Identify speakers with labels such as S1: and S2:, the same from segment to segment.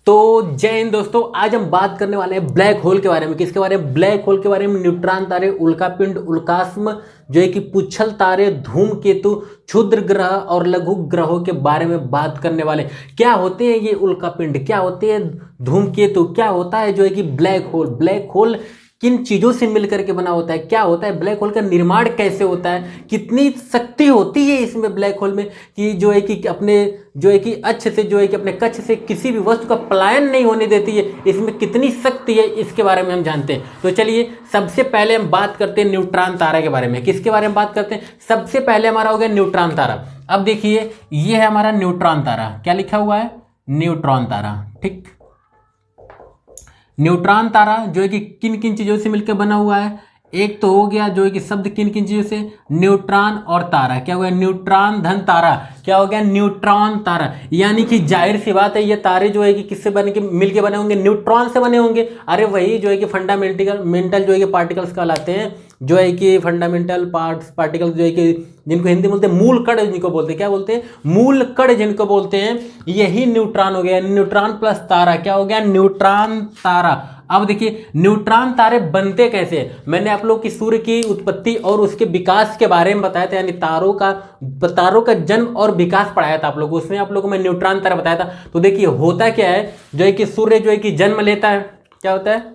S1: तो जय हिंद दोस्तों, आज हम बात करने वाले हैं ब्लैक होल के बारे में। किसके बारे में? ब्लैक होल के बारे में। न्यूट्रॉन तारे, उल्कापिंड, उल्कास्म, जो है कि पुच्छल तारे, धूमकेतु, क्षुद्र ग्रह और लघु ग्रहों के बारे में बात करने वाले। क्या होते हैं ये उल्कापिंड, क्या होते हैं धूमकेतु, क्या होता है जो है कि ब्लैक होल, ब्लैक होल किन चीजों से मिलकर के बना होता है, क्या होता है ब्लैक होल का निर्माण कैसे होता है, कितनी शक्ति होती है इसमें ब्लैक होल में कि जो है कि अपने जो है कि अक्ष से, जो है कि अपने कक्ष से किसी भी वस्तु का पलायन नहीं होने देती है, इसमें कितनी शक्ति है इसके बारे में हम जानते हैं। तो चलिए सबसे पहले हम बात करते हैं न्यूट्रॉन तारा के बारे में। किसके बारे में बात करते हैं? सबसे पहले हमारा हो गया न्यूट्रॉन तारा। अब देखिए ये है हमारा न्यूट्रॉन तारा, क्या लिखा हुआ है? न्यूट्रॉन तारा। ठीक, न्यूट्रॉन तारा जो है कि किन किन चीजों से मिलकर बना हुआ है? एक तो हो गया जो है कि शब्द किन किन चीजों से, न्यूट्रॉन और तारा। क्या हो गया? न्यूट्रॉन धन तारा। क्या हो गया? न्यूट्रॉन तारा। यानी कि जाहिर सी बात है ये तारे जो है कि किससे बने के मिलके बने होंगे? न्यूट्रॉन से बने होंगे। अरे वही जो है कि फंडामेंटल जो है कि पार्टिकल्स कहलाते हैं, जो है कि फंडामेंटल पार्टिकल जो है कि जिनको हिंदी में बोलते हैं मूल कण, जिनको बोलते हैं, क्या बोलते हैं? मूल कण जिनको बोलते हैं, यही न्यूट्रॉन हो गया। न्यूट्रॉन प्लस तारा क्या हो गया? न्यूट्रॉन तारा। अब देखिए न्यूट्रॉन तारे बनते कैसे हैं? मैंने आप लोग की सूर्य की उत्पत्ति और उसके विकास के बारे में बताया था, यानी तारों का जन्म और विकास पढ़ाया था आप लोग, उसमें आप लोगों को मैं न्यूट्रॉन तारा बताया था। तो देखिए होता क्या है, जो है कि सूर्य जो है कि जन्म लेता है, क्या होता है?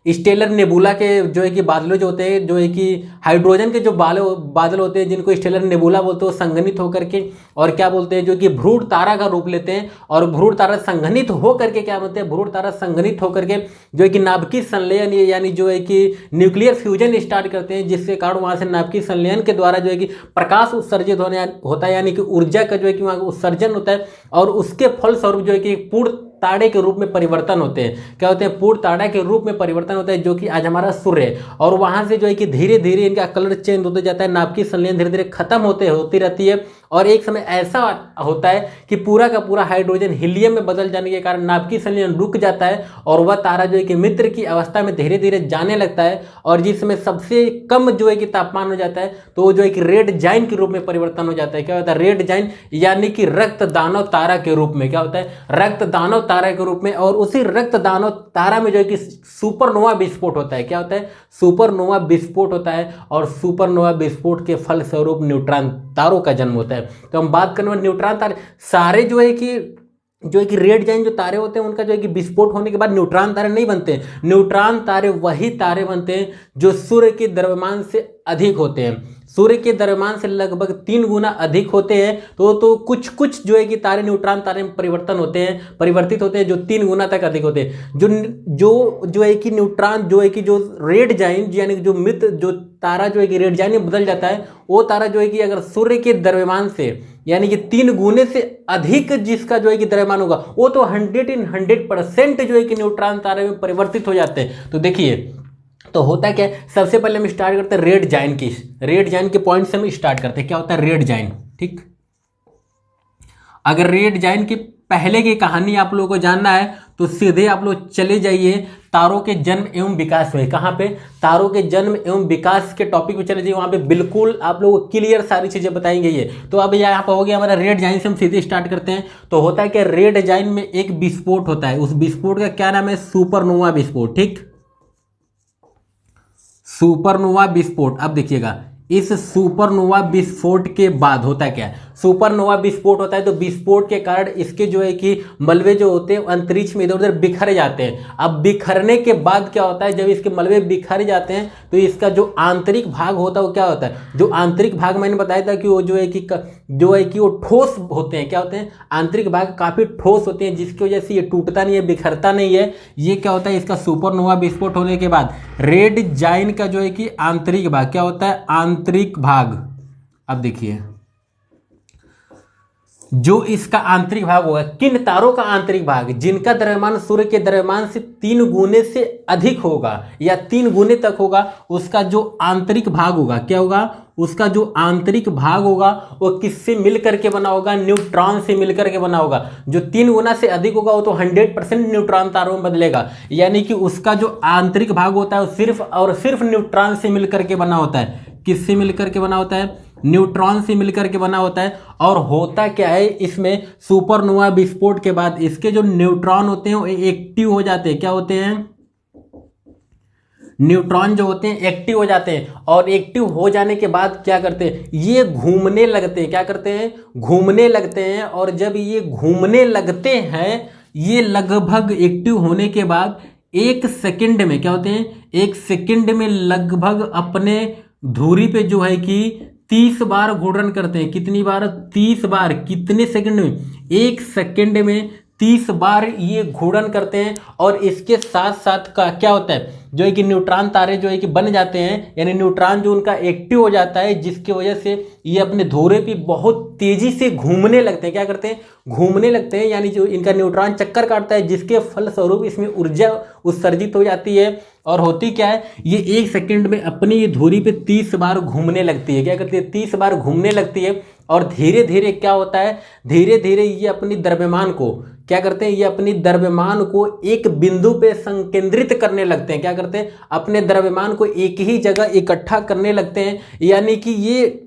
S1: स्टेलर नेबुला के जो है कि बादलों जो होते हैं, जो है कि हाइड्रोजन के जो बादल होते हैं, जिनको स्टेलर नेबुला बोलते हैं, वो संघनित होकर के और क्या बोलते हैं, जो कि भ्रूण तारा का रूप लेते हैं। और भ्रूण तारा संघनित होकर के क्या बोलते हैं? भ्रूण तारा संघनित होकर के जो है कि नाभिकीय संलयन, यानी जो है कि न्यूक्लियर फ्यूजन स्टार्ट करते हैं, जिसके कारण वहां से नाभिकीय संलयन के द्वारा जो है कि प्रकाश उत्सर्जित होता है, यानी कि ऊर्जा का जो है कि वहां उत्सर्जन होता है और उसके फलस्वरूप जो है कि पूर्ण तारे के रूप में परिवर्तन होते हैं। क्या होते हैं? पूर्ण तारा के रूप में परिवर्तन होता है, जो कि आज हमारा सूर्य है। और वहां से जो है कि धीरे धीरे इनका कलर चेंज होते जाता है, नाभिकीय संलयन धीरे धीरे खत्म होती रहती है और एक समय ऐसा होता है कि पूरा का पूरा हाइड्रोजन हीलियम में बदल जाने के कारण नाभिकीय संलयन रुक जाता है और वह तारा जो है कि मित्र की अवस्था में धीरे धीरे जाने लगता है। और जिस समय सबसे कम जो है कि तापमान हो जाता है, तो वो जो है कि रेड जाइन के रूप में परिवर्तन हो जाता है। क्या होता है? रेड जाइन, यानी कि रक्त दानव तारा के रूप में। क्या होता है? रक्त दानव तारा के रूप में। और उसी रक्त दानव तारा में जो है कि सुपरनोवा विस्फोट होता है। क्या होता है? सुपरनोवा विस्फोट होता है और सुपरनोवा विस्फोट के फलस्वरूप न्यूट्रॉन तारों का जन्म होता है। तो हम बात करने वाले न्यूट्रॉन तारे, सारे जो है कि रेड जाइन जो तारे होते हैं, उनका जो है कि विस्फोट होने के बाद न्यूट्रॉन तारे नहीं बनते। न्यूट्रॉन तारे वही तारे बनते हैं जो सूर्य के द्रव्यमान से अधिक होते हैं, सूर्य के द्रव्यमान से लगभग 3 गुना अधिक होते हैं। तो कुछ जो है कि तारे न्यूट्रॉन तारे में परिवर्तित होते हैं, जो 3 गुना तक अधिक होते हैं। जो है कि न्यूट्रॉन जो है कि जो रेड जाइन, यानी जो मित्र जो तारा जो है कि रेड जाइन में बदल जाता है, वो तारा जो है कि अगर सूर्य के द्रव्यमान से, यानी कि 3 गुने से अधिक जिसका जो है कि द्रव्यमान होगा, वो तो 100% जो है कि न्यूट्रॉन तारे में परिवर्तित हो जाते हैं। तो देखिए तो होता क्या है, सबसे पहले हम स्टार्ट करते हैं रेड जाइन के पॉइंट से हम स्टार्ट करते हैं। क्या होता है रेड जाइन? ठीक, अगर रेड जाइन की पहले की कहानी आप लोगों को जानना है तो सीधे आप लोग चले जाइए तारों के जन्म एवं विकास में। कहाँ पे? तारों के जन्म एवं विकास के टॉपिक पे चले जाइए, वहां पे बिल्कुल आप लोगों को क्लियर सारी चीजें बताई गई है। तो अब यहाँ पर हो गया हमारा रेड जाइन से हम सीधे स्टार्ट करते हैं। तो होता है कि रेड जाइन में एक विस्फोट होता है, उस विस्फोट का क्या नाम है? सुपरनोवा विस्फोट। ठीक, सुपरनोवा विस्फोट। अब देखिएगा इस सुपरनोवा विस्फोट के बाद होता है क्या? सुपरनोवा विस्फोट होता है तो विस्फोट के कारण इसके जो है कि मलबे जो होते हैं अंतरिक्ष में इधर उधर बिखर जाते हैं। अब बिखरने के बाद क्या होता है, जब इसके मलबे बिखर जाते हैं तो इसका जो आंतरिक भाग होता है वो क्या होता है? जो आंतरिक भाग मैंने बताया था कि वो जो है कि वो ठोस होते हैं। क्या होते हैं? आंतरिक भाग काफी ठोस होते हैं, जिसकी वजह से ये टूटता नहीं है, बिखरता नहीं है। ये क्या होता है? इसका सुपरनोवा विस्फोट होने के बाद रेड जाइन का जो है कि आंतरिक भाग क्या होता है? आंतरिक भाग। अब देखिए जो इसका आंतरिक भाग होगा, किन तारों का आंतरिक भाग? जिनका द्रव्यमान सूर्य के द्रव्यमान से 3 गुने से अधिक होगा या 3 गुने तक होगा, उसका जो आंतरिक भाग होगा, क्या होगा? उसका जो आंतरिक भाग होगा वो किससे मिलकर के बना होगा? न्यूट्रॉन से मिलकर के बना होगा। जो 3 गुना से अधिक होगा वो तो 100% न्यूट्रॉन तारों में बदलेगा, यानी कि उसका जो आंतरिक भाग होता है वो सिर्फ और सिर्फ न्यूट्रॉन से मिलकर के बना होता है। किससे मिलकर के बना होता है? न्यूट्रॉन से मिलकर के बना होता है। और होता क्या है इसमें, सुपरनोवा विस्फोट के बाद इसके जो न्यूट्रॉन होते हैं वो एक्टिव हो जाते हैं। क्या होते हैं, न्यूट्रॉन जो होते हैं एक्टिव हो जाते हैं। और एक्टिव हो जाने के बाद क्या करते हैं, ये घूमने लगते हैं। क्या करते हैं, घूमने लगते हैं। और जब ये घूमने लगते हैं, ये लगभग एक्टिव होने के बाद 1 सेकंड में क्या होते हैं, 1 सेकंड में लगभग अपने धुरी पे जो है कि 30 बार घूर्णन करते हैं। कितनी बार, 30 बार। कितने सेकंड में, 1 सेकंड में 30 बार ये घूर्णन करते हैं। और इसके साथ साथ का क्या होता है, जो है कि न्यूट्रॉन तारे जो है कि बन जाते हैं, यानी न्यूट्रॉन जो उनका एक्टिव हो जाता है, जिसकी वजह से ये अपने धुरे पे बहुत तेजी से घूमने लगते हैं। क्या करते हैं, घूमने लगते हैं। यानी जो इनका न्यूट्रॉन चक्कर काटता है, जिसके फलस्वरूप इसमें ऊर्जा उत्सर्जित हो जाती है। और होती क्या है, ये 1 सेकंड में अपनी धुरी पे 30 बार घूमने लगती है। क्या करती है, 30 बार घूमने लगती है। और धीरे धीरे क्या होता है, धीरे धीरे ये अपनी द्रव्यमान को क्या करते हैं, ये अपनी द्रव्यमान को एक बिंदु पे संकेंद्रित करने लगते हैं। क्या करते हैं, अपने द्रव्यमान को एक ही जगह इकट्ठा करने लगते हैं। यानी कि ये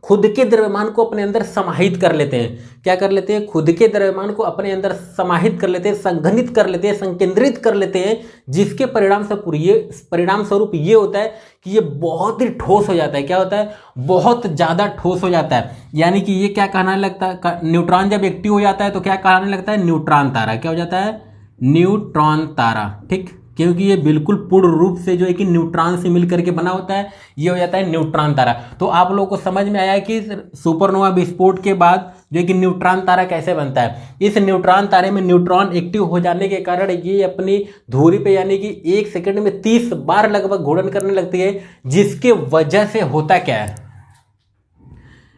S1: खुद के द्रव्यमान को अपने अंदर समाहित कर लेते हैं। क्या कर लेते हैं, खुद के द्रव्यमान को अपने अंदर समाहित कर लेते हैं, संघनित कर लेते हैं, संकेंद्रित कर लेते हैं। जिसके परिणाम स्वरूप ये होता है कि ये बहुत ही ठोस हो जाता है। क्या होता है, बहुत ज्यादा ठोस हो जाता है। यानी कि ये क्या कहने लगता है, न्यूट्रॉन जब एक्टिव हो जाता है तो क्या कहने लगता है, न्यूट्रॉन तारा। क्या हो जाता है, न्यूट्रॉन तारा। ठीक, क्योंकि ये बिल्कुल पूर्ण रूप से जो है कि न्यूट्रॉन से मिलकर के बना होता है, ये हो जाता है न्यूट्रॉन तारा। तो आप लोगों को समझ में आया कि सुपरनोवा विस्फोट के बाद जो है कि न्यूट्रॉन तारा कैसे बनता है। इस न्यूट्रॉन तारे में न्यूट्रॉन एक्टिव हो जाने के कारण ये अपनी धुरी पे यानी कि 1 सेकंड में 30 बार लगभग घूर्णन करने लगती है। जिसके वजह से होता क्या है,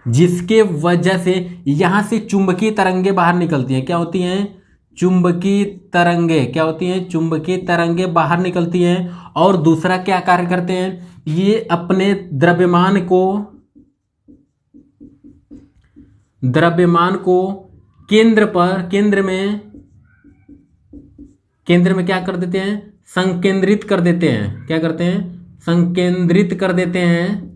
S1: जिसके वजह से यहां से चुंबकीय तरंगे बाहर निकलती हैं। क्या होती हैं, चुंबकीय तरंगे। क्या होती हैं, चुंबकीय तरंगे बाहर निकलती हैं। और दूसरा क्या कार्य करते हैं, ये अपने द्रव्यमान को केंद्र में क्या कर देते हैं, संकेंद्रित कर देते हैं। क्या करते हैं, संकेंद्रित कर देते हैं।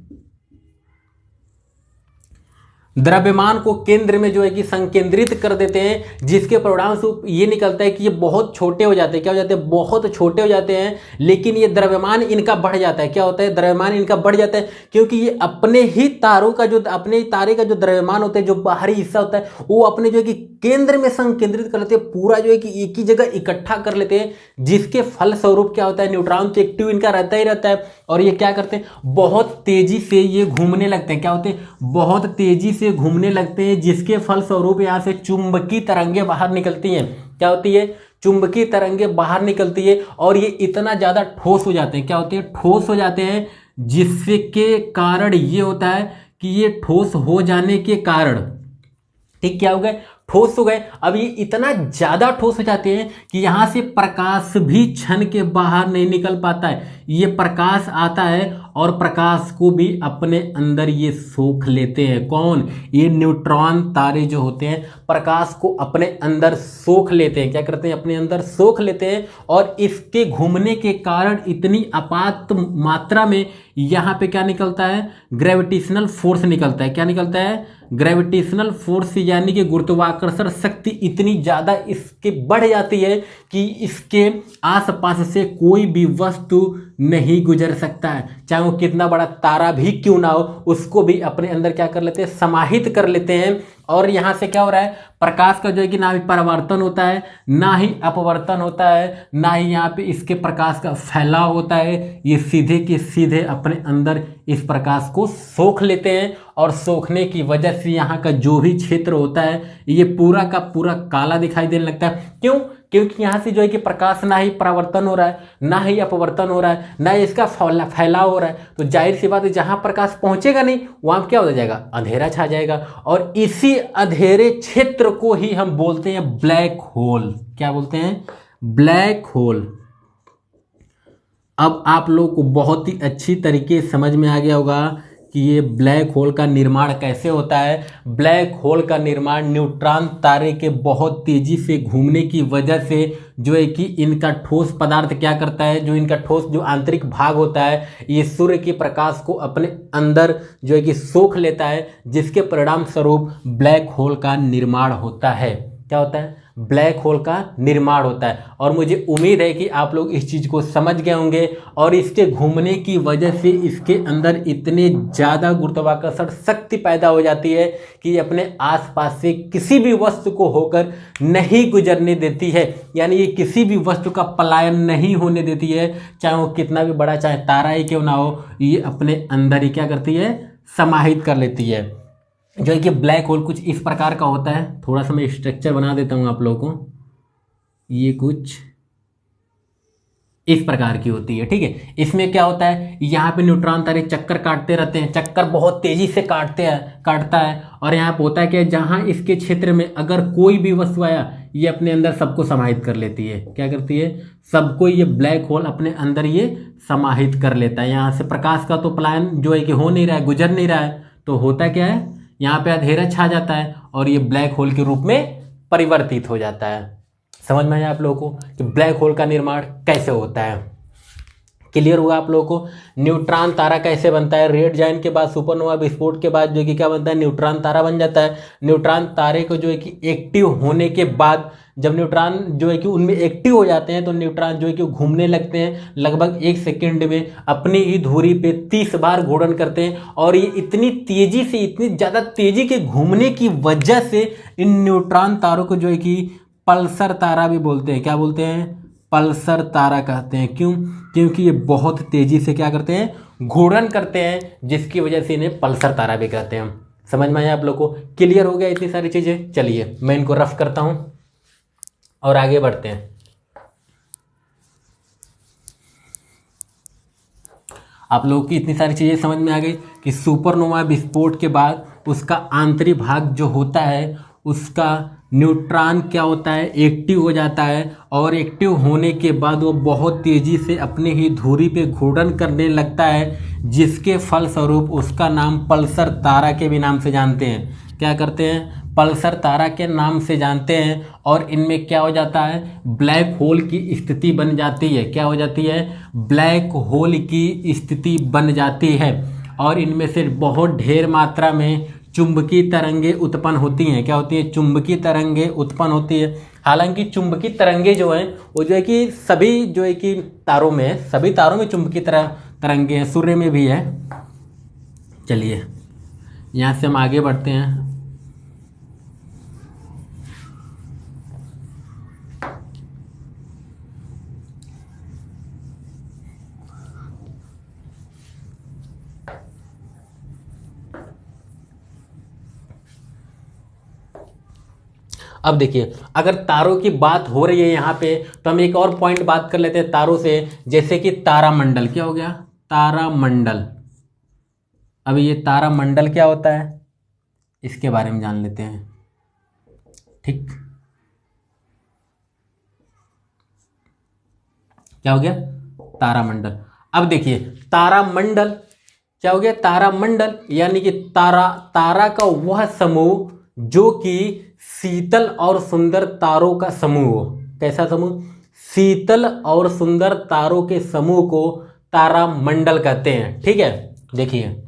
S1: द्रव्यमान को केंद्र में जो है कि संकेंद्रित कर देते हैं। जिसके परिणाम स्वरूप ये निकलता है कि ये बहुत छोटे हो जाते हैं। क्या हो जाते हैं, बहुत छोटे हो जाते हैं। लेकिन ये द्रव्यमान इनका बढ़ जाता है। क्या होता है, द्रव्यमान इनका बढ़ जाता है, क्योंकि ये अपने ही तारे का जो द्रव्यमान होता है, जो बाहरी हिस्सा होता है, वो अपने जो है कि केंद्र में संकेंद्रित कर लेते हैं। पूरा जो है कि एक ही जगह इकट्ठा कर लेते हैं। जिसके फलस्वरूप क्या होता है, न्यूट्रॉन तो एक्टिव इनका रहता ही रहता है। और ये क्या करते हैं, बहुत तेजी से ये घूमने लगते हैं। क्या होते हैं, बहुत तेजी से घूमने लगते हैं। जिसके फलस्वरूप यहां से चुंबकीय तरंगे बाहर निकलती हैं। क्या होती है, चुंबकीय तरंगे बाहर निकलती है। और ये इतना ज्यादा ठोस हो जाते हैं। क्या होते हैं, ठोस हो जाते हैं। जिसके कारण ये होता है कि ये ठोस हो जाने के कारण, ठीक, क्या हो गए, ठोस हो गए। अब ये इतना ज्यादा ठोस हो जाते हैं कि यहां से प्रकाश भी क्षण के बाहर नहीं निकल पाता है। ये प्रकाश आता है और प्रकाश को भी अपने अंदर ये सोख लेते हैं। कौन, ये न्यूट्रॉन तारे जो होते हैं प्रकाश को अपने अंदर सोख लेते हैं। क्या करते हैं, अपने अंदर सोख लेते हैं। और इसके घूमने के कारण इतनी आपात मात्रा में यहाँ पे क्या निकलता है, ग्रेविटेशनल फोर्स निकलता है। क्या निकलता है, ग्रेविटेशनल फोर्स, यानी कि गुरुत्वाकर्षण शक्ति इतनी ज्यादा इसके बढ़ जाती है कि इसके आसपास से कोई भी वस्तु नहीं गुजर सकता है। चाहे वो कितना बड़ा तारा भी क्यों ना हो, उसको भी अपने अंदर क्या कर लेते हैं, समाहित कर लेते हैं। और यहां से क्या हो रहा है, प्रकाश का जो है कि ना ही परावर्तन होता है, ना ही अपवर्तन होता है, ना ही यहाँ पे इसके प्रकाश का फैलाव होता है। ये सीधे के सीधे अपने अंदर इस प्रकाश को सोख लेते हैं। और सोखने की वजह से यहाँ का जो भी क्षेत्र होता है ये पूरा का पूरा काला दिखाई देने लगता है। क्यों, क्योंकि यहाँ से जो है कि प्रकाश ना ही परावर्तन हो रहा है, ना ही अपवर्तन हो रहा है, ना ही इसका फैलाव हो रहा है। तो जाहिर सी बात है, जहाँ प्रकाश पहुंचेगा नहीं वहाँ क्या हो जाएगा, अंधेरा छा जाएगा। और इसी अंधेरे क्षेत्र को ही हम बोलते हैं ब्लैक होल। क्या बोलते हैं, ब्लैक होल। अब आप लोग को बहुत ही अच्छी तरीके समझ में आ गया होगा कि ये ब्लैक होल का निर्माण कैसे होता है। ब्लैक होल का निर्माण न्यूट्रॉन तारे के बहुत तेजी से घूमने की वजह से जो है कि इनका ठोस पदार्थ क्या करता है, जो इनका ठोस जो आंतरिक भाग होता है ये सूर्य के प्रकाश को अपने अंदर जो है कि सोख लेता है, जिसके परिणाम स्वरूप ब्लैक होल का निर्माण होता है। क्या होता है? ब्लैक होल का निर्माण होता है। और मुझे उम्मीद है कि आप लोग इस चीज़ को समझ गए होंगे। और इसके घूमने की वजह से इसके अंदर इतने ज़्यादा गुरुत्वाकर्षण शक्ति पैदा हो जाती है कि अपने आसपास से किसी भी वस्तु को होकर नहीं गुजरने देती है, यानी ये किसी भी वस्तु का पलायन नहीं होने देती है, चाहे वो कितना भी बड़ा, चाहे तारा ही क्यों ना हो, ये अपने अंदर ही क्या करती है, समाहित कर लेती है। जो है कि ब्लैक होल कुछ इस प्रकार का होता है। थोड़ा सा मैं स्ट्रक्चर बना देता हूँ आप लोगों को। ये कुछ इस प्रकार की होती है, ठीक है। इसमें क्या होता है, यहाँ पे न्यूट्रॉन तारे चक्कर काटते रहते हैं, चक्कर बहुत तेजी से काटता है। और यहाँ पे होता है कि जहाँ इसके क्षेत्र में अगर कोई भी वस्तु आया, ये अपने अंदर सबको समाहित कर लेती है। क्या करती है? सबको ये ब्लैक होल अपने अंदर ये समाहित कर लेता है। यहाँ से प्रकाश का तो पलायन जो है कि हो नहीं रहा है, गुजर नहीं रहा है, तो होता क्या है, यहाँ पे अंधेरा छा जाता है और ये ब्लैक होल के रूप में परिवर्तित हो जाता है। समझ में आया आप लोगों को कि ब्लैक होल का निर्माण कैसे होता है? क्लियर हुआ आप लोगों को? न्यूट्रॉन तारा कैसे बनता है? रेड जायंट के बाद, सुपरनोवा विस्फोट के बाद जो है कि क्या बनता है, न्यूट्रॉन तारा बन जाता है। न्यूट्रॉन तारे को जो है कि एक्टिव होने के बाद, जब न्यूट्रॉन जो है कि उनमें एक्टिव हो जाते हैं तो न्यूट्रॉन जो है कि घूमने लगते हैं। लगभग 1 सेकेंड में अपनी ही धुरी पे 30 बार घूर्णन करते हैं। और ये इतनी तेजी से, इतनी ज़्यादा तेजी के घूमने की वजह से इन न्यूट्रॉन तारों को जो है कि पल्सर तारा भी बोलते हैं। क्या बोलते हैं? पल्सर तारा कहते हैं। क्यों? क्योंकि ये बहुत तेजी से क्या करते हैं, घूर्णन करते हैं, जिसकी वजह से इन्हें पल्सर तारा भी कहते हैं। समझ में आया आप लोग को? क्लियर हो गया इतनी सारी चीजें? चलिए मैं इनको रफ करता हूं और आगे बढ़ते हैं। आप लोगों की इतनी सारी चीजें समझ में आ गई कि सुपरनोवा विस्फोट के बाद उसका आंतरिक भाग जो होता है, उसका न्यूट्रॉन क्या होता है, एक्टिव हो जाता है। और एक्टिव होने के बाद वो बहुत तेजी से अपने ही धुरी पे घूर्णन करने लगता है, जिसके फलस्वरूप उसका नाम पल्सर तारा के भी नाम से जानते हैं। क्या करते हैं? पल्सर तारा के नाम से जानते हैं। और इनमें क्या हो जाता है, ब्लैक होल की स्थिति बन जाती है। क्या हो जाती है? ब्लैक होल की स्थिति बन जाती है। और इनमें से बहुत ढेर मात्रा में चुंबकीय तरंगे उत्पन्न होती हैं। क्या होती है? चुंबकीय तरंगे उत्पन्न होती है। हालांकि चुंबकीय तरंगे जो हैं वो जो है कि सभी जो है कि तारों में, सभी तारों में चुंबकीय तरंगे हैं, सूर्य में भी है। चलिए यहाँ से हम आगे बढ़ते हैं। अब देखिए, अगर तारों की बात हो रही है यहाँ पे, तो हम एक और पॉइंट बात कर लेते हैं तारों से, जैसे कि तारामंडल। क्या हो गया? तारामंडल। अब ये तारामंडल क्या होता है, इसके बारे में जान लेते हैं। ठीक, क्या हो गया? तारामंडल। अब देखिए, तारामंडल क्या हो गया? तारामंडल यानी कि तारा का वह समूह जो कि शीतल और सुंदर तारों का समूह हो। कैसा समूह? शीतल और सुंदर तारों के समूह को तारामंडल कहते हैं। ठीक है, देखिए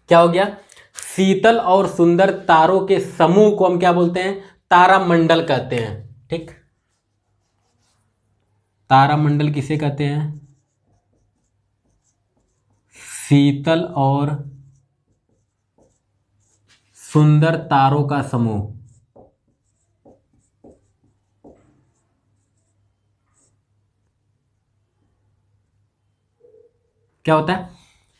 S1: क्या हो गया? शीतल और सुंदर तारों के समूह को हम क्या बोलते हैं? तारामंडल कहते हैं। ठीक, तारामंडल किसे कहते हैं? शीतल और सुंदर तारों का समूह। क्या होता है?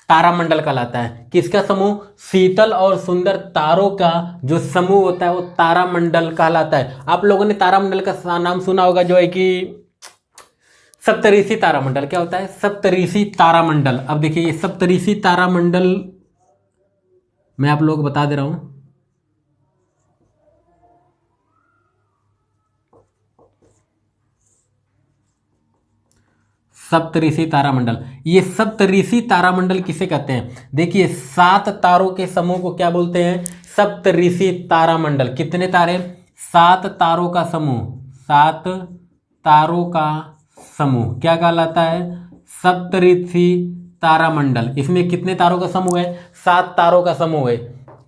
S1: तारामंडल कहलाता है। किसका समूह? शीतल और सुंदर तारों का जो समूह होता है वो तारामंडल कहलाता है। आप लोगों ने तारामंडल का नाम सुना होगा, जो है कि सप्तऋषि तारामंडल क्या होता है? सप्तऋषि तारामंडल। अब देखिए ये सप्तऋषि तारामंडल मैं आप लोगों को बता दे रहा हूं। सप्तऋषि तारामंडल, ये सप्तऋषि तारामंडल किसे कहते हैं? देखिए 7 तारों के समूह को क्या बोलते हैं? सप्तऋषि तारामंडल। कितने तारे? 7 तारों का समूह। 7 तारों का समूह क्या कहलाता है? सप्तऋषि तारामंडल। इसमें कितने तारों का समूह है? 7 तारों का समूह है।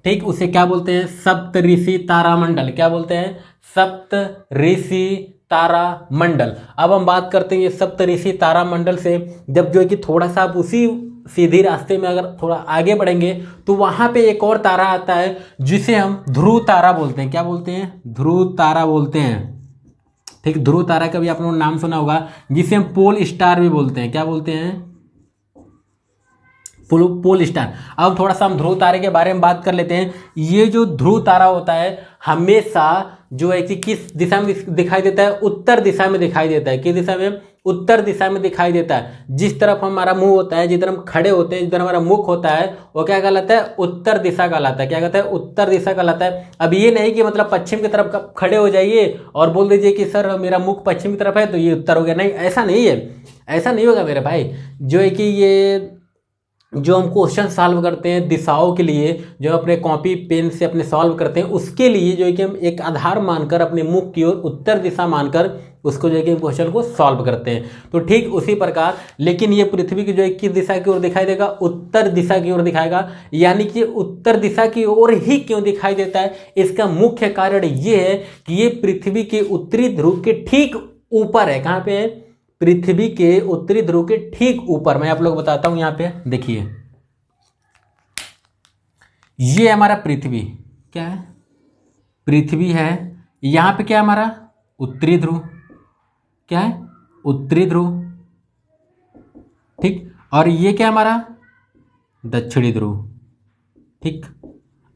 S1: ठीक, उसे क्या बोलते हैं? सप्तऋषि तारामंडल। क्या बोलते हैं? सप्तऋषि तारामंडल। अब हम बात करते हैं ये सप्तऋषि तारामंडल से, जब जो है कि थोड़ा सा आप उसी सीधी रास्ते में अगर थोड़ा आगे बढ़ेंगे तो वहां पे एक और तारा आता है जिसे हम ध्रुव तारा बोलते हैं। क्या बोलते हैं? ध्रुव तारा बोलते हैं। ठीक, ध्रुव तारा का भी आप लोगों ने नाम सुना होगा, जिसे हम पोल स्टार भी बोलते हैं। क्या बोलते हैं? Pole star. अब थोड़ा सा हम ध्रुव तारे के बारे में बात कर लेते हैं। ये जो ध्रुव तारा होता है हमेशा जो है कि किस दिशा में दिखाई देता है? उत्तर दिशा में दिखाई देता है। किस दिशा में? उत्तर दिशा में दिखाई देता है। जिस तरफ हमारा मुंह होता है, जिधर हम खड़े होते हैं, जिधर हमारा मुख होता है, वो क्या कहलाता है? उत्तर दिशा कहलाता है। क्या कहता है? उत्तर दिशा कहलाता है। अब ये नहीं कि मतलब पश्चिम की तरफ खड़े हो जाइए और बोल दीजिए कि सर मेरा मुख पश्चिम की तरफ है तो ये उत्तर हो गया। नहीं, ऐसा नहीं है, ऐसा नहीं होगा मेरे भाई। जो है कि ये जो हम क्वेश्चन सॉल्व करते हैं दिशाओं के लिए, जो अपने कॉपी पेन से अपने सॉल्व करते हैं, उसके लिए जो है कि हम एक आधार मानकर अपने मुख की ओर उत्तर दिशा मानकर उसको जो है कि क्वेश्चन को सॉल्व करते हैं। तो ठीक उसी प्रकार लेकिन ये पृथ्वी की जो है किस दिशा की ओर दिखाई देगा? उत्तर दिशा की ओर दिखाएगा। यानी कि उत्तर दिशा की ओर ही क्यों दिखाई देता है? इसका मुख्य कारण ये है कि ये पृथ्वी के उत्तरी ध्रुव के ठीक ऊपर है। कहाँ पे है? पृथ्वी के उत्तरी ध्रुव के ठीक ऊपर। मैं आप लोग बताता हूं, यहां पे देखिए ये हमारा पृथ्वी क्या है? पृथ्वी है। यहां पे क्या है हमारा? उत्तरी ध्रुव। क्या है? उत्तरी ध्रुव। ठीक, और ये क्या है हमारा? दक्षिणी ध्रुव। ठीक,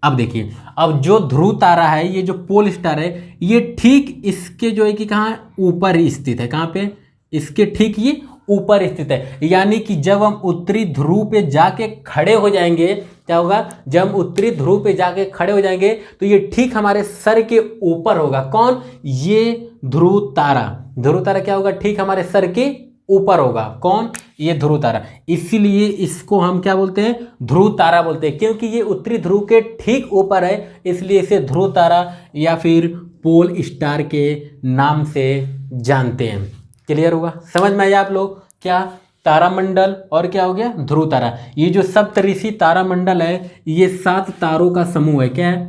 S1: अब देखिए अब जो ध्रुव तारा है, ये जो पोल स्टार है, ये ठीक इसके जो है कि कहां ऊपर ही स्थित है। कहां पे? इसके ठीक ये ऊपर स्थित है। यानी कि जब हम उत्तरी ध्रुव पे जाके खड़े हो जाएंगे, क्या होगा? जब हम उत्तरी ध्रुव पे जाके खड़े हो जाएंगे तो ये ठीक हमारे सर के ऊपर होगा। कौन? ये ध्रुव तारा। ध्रुव तारा क्या होगा? ठीक हमारे सर के ऊपर होगा। कौन? ये ध्रुव तारा। इसीलिए इसको हम क्या बोलते हैं? ध्रुव तारा बोलते हैं, क्योंकि ये उत्तरी ध्रुव के ठीक ऊपर है, इसलिए इसे ध्रुव तारा या फिर पोल स्टार के नाम से जानते हैं। क्लियर होगा? समझ में आया आप लोग? क्या? तारामंडल और क्या हो गया? ध्रुव तारा। ये जो सप्तऋषि तारामंडल है ये 7 तारों का समूह है। क्या है?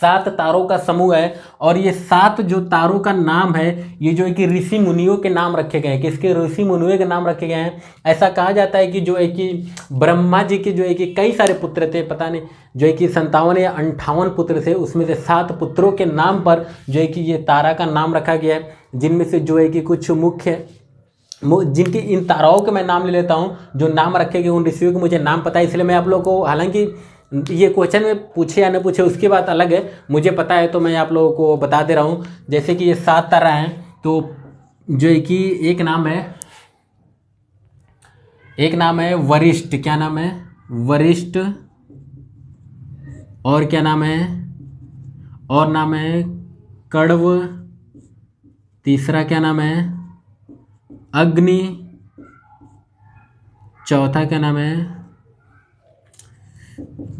S1: 7 तारों का समूह है। और ये 7 जो तारों का नाम है ये जो है कि ऋषि मुनियों के नाम रखे गए हैं। किसके? ऋषि मुनियों के नाम रखे गए हैं। ऐसा कहा जाता है कि जो है कि ब्रह्मा जी के जो है कि कई सारे पुत्र थे, पता नहीं जो है कि 57 या 58 पुत्र थे, उसमें से 7 पुत्रों के नाम पर जो है कि ये तारा का नाम रखा गया है। जिनमें से जो है कि कुछ मुख्य जिनके इन ताराओं के मैं नाम ले लेता हूँ, जो नाम रखे गए उन ऋषियों के मुझे नाम पता है, इसलिए मैं आप लोगों को, हालांकि ये क्वेश्चन में पूछे या न पूछे उसकी बात अलग है, मुझे पता है तो मैं आप लोगों को बता दे रहा हूँ। जैसे कि ये 7 तारा हैं, तो जो है कि एक नाम है वरिष्ठ। क्या नाम है? वरिष्ठ। और क्या नाम है? और नाम है कण्व। तीसरा क्या नाम है? अग्नि। चौथा क्या नाम है?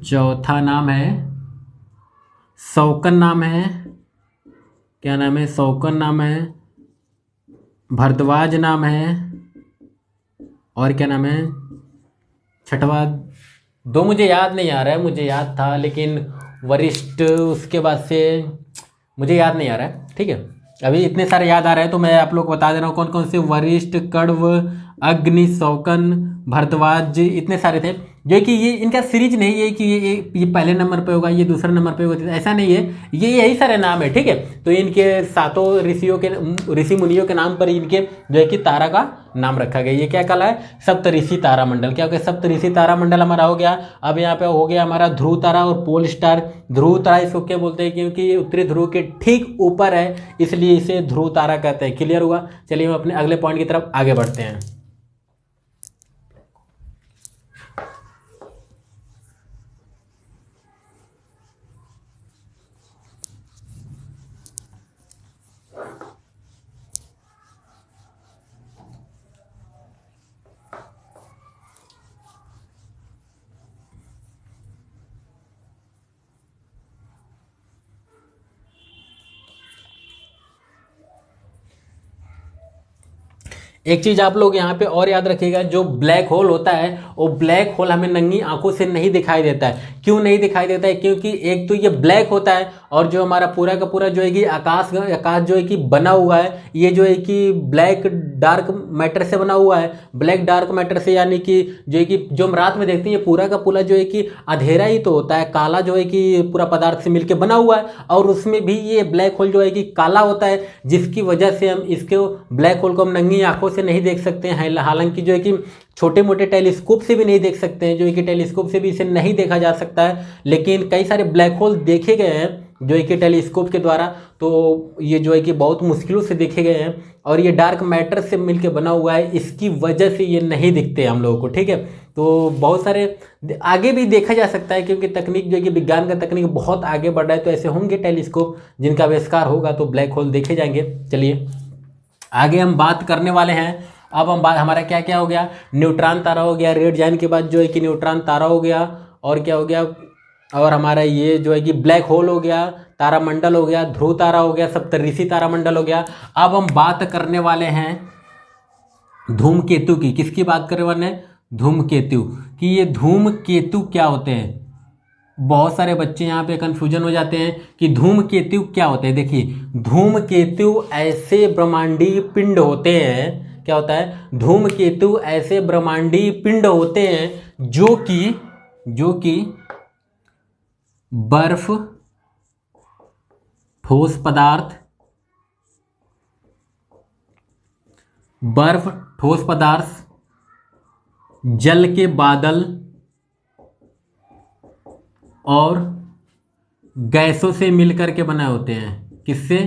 S1: चौथा नाम है शौकन नाम है। क्या नाम है? शौकन नाम है। भरद्वाज नाम है। और क्या नाम है? छठवा 2 मुझे याद नहीं आ रहा है, मुझे याद था लेकिन वरिष्ठ उसके बाद से मुझे याद नहीं आ रहा है। ठीक है, अभी इतने सारे याद आ रहे हैं तो मैं आप लोग को बता दे रहा हूँ कौन कौन से। वरिष्ठ, कण्व, अग्नि, शौकन, भरद्वाज, इतने सारे थे। जो है कि ये इनका सीरीज नहीं है कि ये पहले नंबर पे होगा, ये दूसरे नंबर पे होगा, ऐसा नहीं है, ये यही सारे नाम है, ठीक है। तो इनके सातों ऋषि मुनियों के नाम पर इनके जो है कि तारा का नाम रखा गया। ये क्या कहला है? सप्तऋषि तारामंडल। क्या हो गया? सप्तऋषि तारामंडल हमारा हो गया। अब यहाँ पे हो गया हमारा ध्रुव तारा और पोल स्टार। ध्रुव तारा इसको क्या बोलते हैं? क्योंकि ये उत्तरी ध्रुव के ठीक ऊपर है, इसलिए इसे ध्रुव तारा कहते हैं। क्लियर हुआ? चलिए हम अपने अगले पॉइंट की तरफ आगे बढ़ते हैं। एक चीज आप लोग यहाँ पे और याद रखिएगा, जो ब्लैक होल होता है वो ब्लैक होल हमें नंगी आंखों से नहीं दिखाई देता है। क्यों नहीं दिखाई देता है? क्योंकि एक तो ये ब्लैक होता है और जो हमारा पूरा का पूरा जो है कि आकाश जो है कि बना हुआ है, ये जो है कि ब्लैक डार्क मैटर से बना हुआ है। ब्लैक डार्क मैटर से यानी कि जो है कि जो हम रात में देखते हैं, ये पूरा का पूरा जो है कि अंधेरा ही तो होता है, काला जो है कि पूरा पदार्थ से मिलकर बना हुआ है, और उसमें भी ये ब्लैक होल जो है कि काला होता है, जिसकी वजह से हम इसके ब्लैक होल को हम नंगी आंखों से नहीं देख सकते हैं। हालांकि जो है कि छोटे मोटे टेलीस्कोप से भी नहीं देख सकते हैं, जो है कि टेलीस्कोप से भी इसे नहीं देखा जा सकता है, लेकिन कई सारे ब्लैक होल देखे गए हैं जो है कि टेलीस्कोप के द्वारा। तो ये जो है कि बहुत मुश्किलों से देखे गए हैं, और ये डार्क मैटर से मिलकर बना हुआ है, इसकी वजह से ये नहीं दिखते हम लोगों को, ठीक है। तो बहुत सारे आगे भी देखा जा सकता है, क्योंकि तकनीक जो है कि विज्ञान का तकनीक बहुत आगे बढ़ रहा है, तो ऐसे होंगे टेलीस्कोप जिनका आविष्कार होगा तो ब्लैक होल देखे जाएंगे। चलिए आगे हम बात करने वाले हैं। अब हम बात, हमारा क्या क्या हो गया? न्यूट्रॉन तारा हो गया, रेड जाइंट के बाद जो है कि न्यूट्रॉन तारा हो गया, और क्या हो गया? और हमारा ये जो है कि ब्लैक होल हो गया, तारामंडल हो गया, ध्रुव तारा हो गया, सप्तऋषि तारामंडल हो गया। अब हम बात करने वाले हैं धूमकेतु की। किसकी बात करने वाले हैं? धूमकेतु कि ये धूमकेतु क्या होते हैं। बहुत सारे बच्चे यहाँ पे कंफ्यूजन हो जाते हैं कि धूमकेतु क्या होते हैं। देखिए, धूमकेतु ऐसे ब्रह्मांडीय पिंड होते हैं, क्या होता है? धूमकेतु ऐसे ब्रह्मांडीय पिंड होते हैं जो कि बर्फ, ठोस पदार्थ, जल के बादल और गैसों से मिलकर के बने होते हैं। किससे?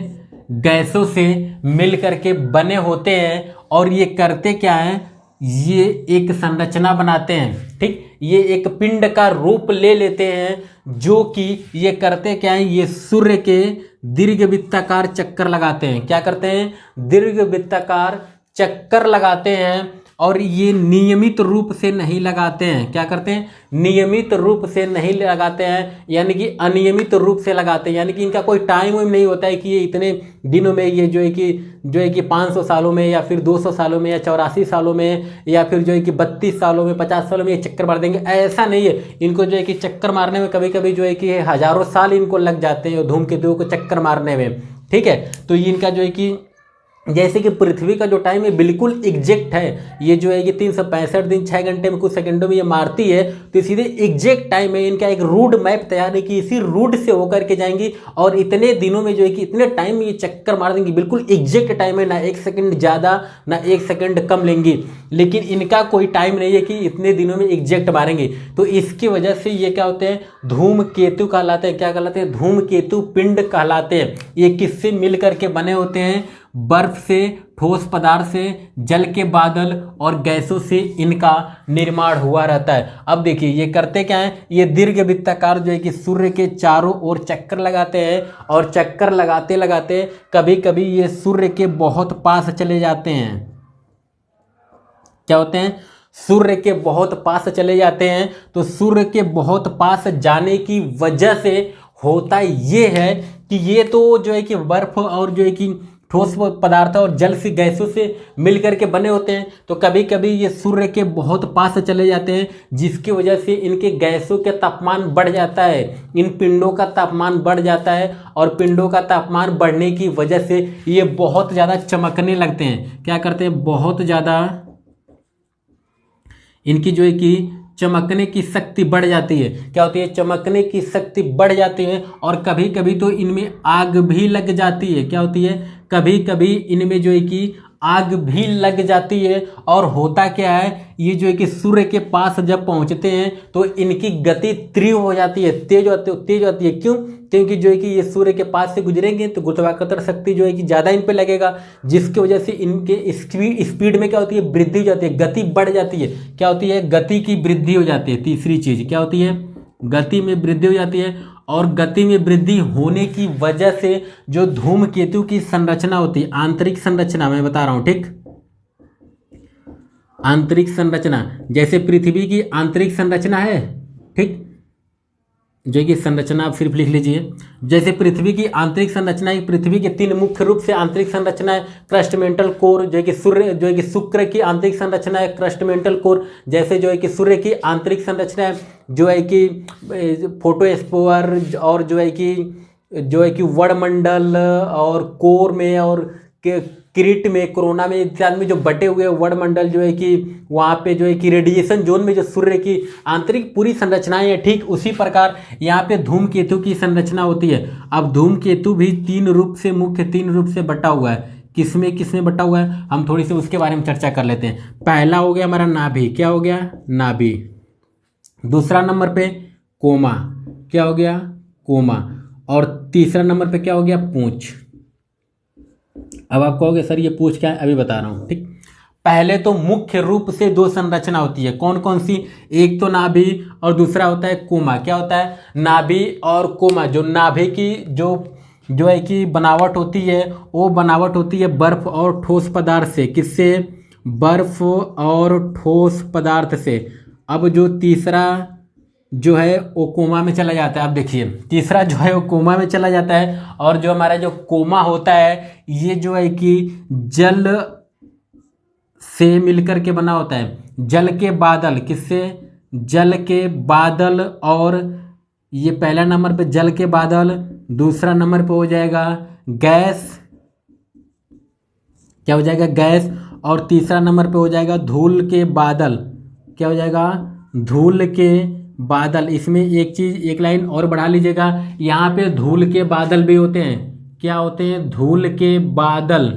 S1: गैसों से मिलकर के बने होते हैं। और ये करते क्या है? ये एक संरचना बनाते हैं, ठीक। ये एक पिंड का रूप ले लेते हैं, जो कि ये करते क्या है? ये सूर्य के दीर्घवृत्ताकार चक्कर लगाते हैं। क्या करते हैं? दीर्घवृत्ताकार चक्कर लगाते हैं, और ये नियमित रूप से नहीं लगाते हैं। क्या करते हैं? नियमित रूप से नहीं लगाते हैं, यानी कि अनियमित रूप से लगाते हैं। यानी कि इनका कोई टाइम नहीं होता है कि ये इतने दिनों में ये जो है कि 500 सालों में, या फिर 200 सालों में, या 84 सालों में, या फिर जो है कि 32 सालों में, 50 सालों में ये चक्कर मार देंगे। ऐसा नहीं है। इनको जो है कि चक्कर मारने में कभी कभी जो है कि हजारों साल इनको लग जाते हैं धूमकेतुओं को चक्कर मारने में, ठीक है। तो इनका जो है कि जैसे कि पृथ्वी का जो टाइम है बिल्कुल एग्जैक्ट है, ये जो है कि 365 दिन 6 घंटे में कुछ सेकंडों में ये मारती है, तो सीधे एग्जैक्ट टाइम है। इनका एक रूट मैप तैयार है कि इसी रूट से होकर के जाएंगी, और इतने दिनों में जो है कि इतने टाइम में ये चक्कर मार देंगी। बिल्कुल एग्जैक्ट टाइम है, ना 1 सेकंड ज़्यादा ना 1 सेकंड कम लेंगी। लेकिन इनका कोई टाइम नहीं है कि इतने दिनों में एग्जैक्ट मारेंगे। तो इसकी वजह से ये क्या होते हैं? धूमकेतु कहलाते हैं। क्या कहलाते हैं? धूमकेतु पिंड कहलाते हैं। ये किससे मिल करके बने होते हैं? बर्फ से, ठोस पदार्थ से, जल के बादल और गैसों से इनका निर्माण हुआ रहता है। अब देखिए ये करते क्या है? ये दीर्घवृत्ताकार जो है कि सूर्य के चारों ओर चक्कर लगाते हैं, और चक्कर लगाते लगाते कभी कभी ये सूर्य के बहुत पास चले जाते हैं। क्या होते हैं? सूर्य के बहुत पास चले जाते हैं। तो सूर्य के बहुत पास जाने की वजह से होता ये है कि ये तो जो है कि बर्फ और जो है कि ठोस पदार्थ और जल से, गैसों से मिलकर के बने होते हैं। तो कभी कभी ये सूर्य के बहुत पास चले जाते हैं, जिसकी वजह से इनके गैसों के तापमान बढ़ जाता है, इन पिंडों का तापमान बढ़ जाता है, और पिंडों का तापमान बढ़ने की वजह से ये बहुत ज़्यादा चमकने लगते हैं। क्या करते हैं? बहुत ज़्यादा इनकी जो है कि चमकने की शक्ति बढ़ जाती है। क्या होती है? चमकने की शक्ति बढ़ जाती है। और कभी कभी तो इनमें आग भी लग जाती है। क्या होती है? कभी कभी इनमें जो है कि आग भी लग जाती है। और होता क्या है, ये जो है कि सूर्य के पास जब पहुंचते हैं तो इनकी गति तीव्र हो जाती है, तेज होती है। क्यों? क्योंकि जो है कि ये सूर्य के पास से गुजरेंगे तो गुरुत्वाकर्षण शक्ति जो है कि ज़्यादा इन पे लगेगा, जिसकी वजह से इनके स्पीड में क्या होती है? वृद्धि हो जाती है, गति बढ़ जाती है। क्या होती है? गति की वृद्धि हो जाती है। तीसरी चीज क्या होती है? गति में वृद्धि हो जाती है। और गति में वृद्धि होने की वजह से जो धूमकेतु की संरचना होती है, आंतरिक संरचना मैं बता रहा हूं, ठीक, आंतरिक संरचना, जैसे पृथ्वी की आंतरिक संरचना है, ठीक, जो कि संरचना आप सिर्फ लिख लीजिए। जैसे पृथ्वी की आंतरिक संरचना है, पृथ्वी के 3 मुख्य रूप से आंतरिक संरचना है। क्रस्ट मेंटल कोर, जो है कि सूर्य, जो है कि शुक्र की आंतरिक संरचना है क्रस्ट मेंटल कोर। जैसे जो है कि सूर्य की आंतरिक संरचना है जो है कि फोटोस्फीयर, और जो है कि वडमंडल, और कोर में, और क्रीट में, कोरोना में इत्यादि में जो बटे हुए वडमंडल, जो है कि वहाँ पे जो है कि रेडिएशन जोन में जो सूर्य की आंतरिक पूरी संरचनाएं है, ठीक उसी प्रकार यहाँ पे धूमकेतु की संरचना होती है। अब धूमकेतु भी 3 रूप से, मुख्य 3 रूप से बटा हुआ है। किसमें किसमें बटा हुआ है, हम थोड़ी सी उसके बारे में चर्चा कर लेते हैं। पहला हो गया हमारा नाभि। क्या हो गया? नाभि। दूसरा नंबर पे कोमा। क्या हो गया? कोमा। और तीसरा नंबर पे क्या हो गया? पूंछ। अब आप कहोगे सर ये पूछ क्या है? अभी बता रहा हूं, ठीक। पहले तो मुख्य रूप से 2 संरचना होती है। कौन कौन सी? एक तो नाभि और दूसरा होता है कोमा। क्या होता है? नाभि और कोमा। जो नाभि की जो है कि बनावट होती है, वो बनावट होती है बर्फ और ठोस पदार्थ से। किससे? बर्फ और ठोस पदार्थ से। अब जो तीसरा जो है वो कोमा में चला जाता है। अब देखिए तीसरा जो है वो कोमा में चला जाता है। और जो हमारा जो कोमा होता है ये जो है कि जल से मिलकर के बना होता है। जल के बादल। किससे? जल के बादल। और ये पहला नंबर पे जल के बादल, दूसरा नंबर पे हो जाएगा गैस। क्या हो जाएगा? गैस। और तीसरा नंबर पे हो जाएगा धूल के बादल। क्या हो जाएगा? धूल के बादल। इसमें एक चीज, एक लाइन और बढ़ा लीजिएगा, यहाँ पे धूल के बादल भी होते हैं। क्या होते हैं? धूल के बादल,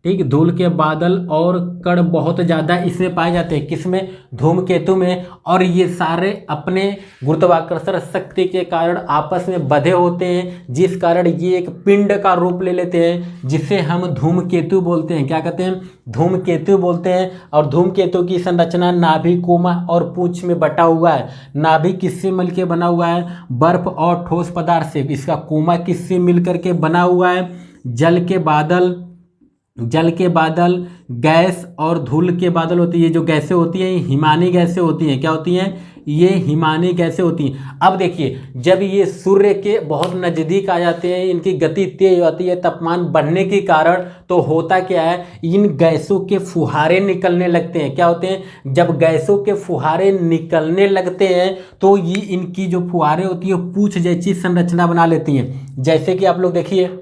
S1: ठीक, धूल के बादल और कण बहुत ज़्यादा इसमें पाए जाते हैं। किसमें? धूमकेतु में। और ये सारे अपने गुरुत्वाकर्षण शक्ति के कारण आपस में बंधे होते हैं, जिस कारण ये एक पिंड का रूप ले लेते हैं, जिसे हम धूमकेतु बोलते हैं। क्या कहते हैं? धूमकेतु बोलते हैं। और धूमकेतु की संरचना नाभि, कोमा और पूंछ में बटा हुआ है। नाभि किससे मिलकर बना हुआ है? बर्फ और ठोस पदार्थ से। इसका कोमा किससे मिलकर के बना हुआ है? जल के बादल, गैस और धूल के बादल होती है। ये जो गैसें होती हैं हिमानी गैसें होती हैं। क्या होती हैं? ये हिमानी गैसें होती हैं। अब देखिए जब ये सूर्य के बहुत नज़दीक आ जाते हैं, इनकी गति तेज होती है तापमान बढ़ने के कारण, तो होता क्या है? इन गैसों के फुहारे निकलने लगते हैं। क्या होते हैं? जब गैसों के फुहारे निकलने लगते हैं तो ये इनकी जो फुहारे होती है पूंछ जैसी संरचना बना लेती हैं। जैसे कि आप लोग देखिए,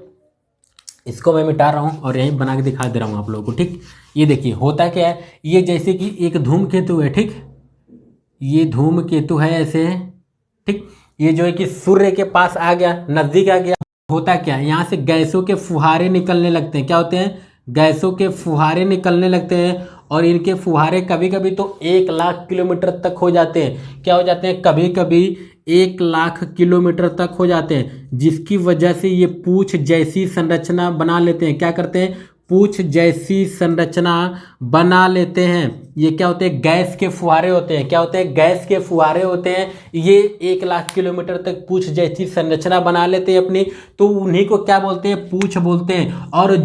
S1: इसको मैं मिटा रहा हूं और यहीं बना के दिखा दे रहा हूं आप लोगों को, ठीक। ये देखिए होता क्या है, ये जैसे कि एक धूमकेतु है, ठीक, ये धूमकेतु है ऐसे, ठीक। ये जो है कि सूर्य के पास आ गया, नजदीक आ गया, होता क्या है, यहाँ से गैसों के फुहारे निकलने लगते हैं। क्या होते हैं? गैसों के फुहारे निकलने लगते हैं। और इनके फुहारे कभी कभी तो 1,00,000 किलोमीटर तक हो जाते हैं। क्या हो जाते हैं? कभी कभी 1,00,000 किलोमीटर तक हो जाते हैं, जिसकी वजह से ये पूंछ जैसी संरचना बना लेते हैं। क्या करते हैं? पूंछ जैसी संरचना बना लेते हैं। ये क्या होते हैं? गैस के फुहारे होते हैं। क्या होते हैं? गैस के फुहारे होते हैं। ये 1,00,000 किलोमीटर तक पूंछ जैसी संरचना बना लेते हैं अपनी, तो उन्हीं को क्या बोलते हैं? पूंछ बोलते हैं। और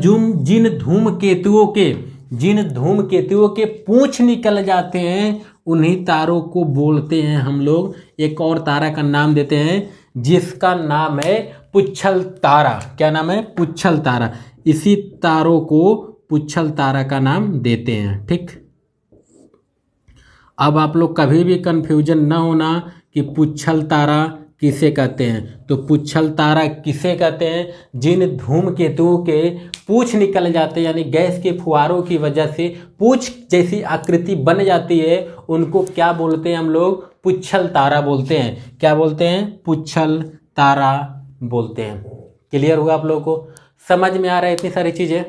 S1: जिन धूमकेतुओं के पूंछ निकल जाते हैं उन्हीं तारों को बोलते हैं हम लोग, एक और तारा का नाम देते हैं जिसका नाम है पुच्छल तारा। क्या नाम है? पुच्छल तारा। इसी तारों को पुच्छल तारा का नाम देते हैं, ठीक। अब आप लोग कभी भी कंफ्यूजन ना होना कि पुच्छल तारा किसे कहते हैं? तो पुच्छल तारा किसे कहते हैं? जिन धूमकेतुओं के पूछ निकल जाते हैं, यानी गैस के फुहारों की वजह से पूछ जैसी आकृति बन जाती है, उनको क्या बोलते हैं हम लोग? पुच्छल तारा बोलते हैं। क्या बोलते हैं? पुच्छल तारा बोलते हैं। क्लियर हुआ आप लोगों को? समझ में आ रहा है इतनी सारी चीजें?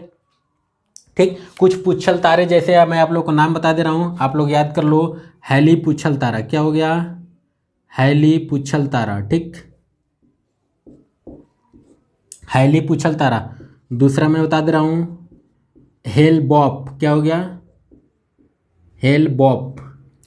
S1: ठीक, कुछ पुच्छल तारे जैसे मैं आप लोग को नाम बता दे रहा हूं, आप लोग याद कर लो। हैली पुच्छल तारा, क्या हो गया? हैली पुच्छल तारा। ठीक, हैली पुच्छल तारा। दूसरा मैं बता दे रहा हूं, हेल बॉप। क्या हो गया? हेल बॉप।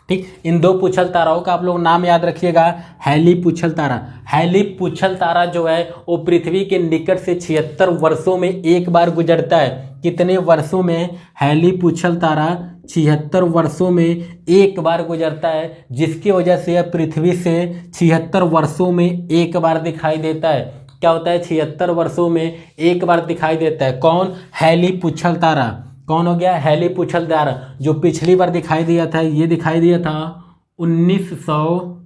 S1: ठीक, इन दो पुच्छल ताराओं का आप लोग नाम याद रखिएगा। हैली पुच्छल तारा, हैली पुच्छल तारा जो है वो पृथ्वी के निकट से 76 वर्षों में एक बार गुजरता है। कितने वर्षों में? हैली पुच्छल तारा 76 वर्षों में एक बार गुजरता है, जिसकी वजह से यह पृथ्वी से 76 वर्षों में एक बार दिखाई देता है। क्या होता है? 76 वर्षों में एक बार दिखाई देता है। कौन? हैली पुच्छल तारा। कौन हो गया? हैली पुच्छल तारा। जो पिछली बार दिखाई दिया था, ये दिखाई दिया था 1900,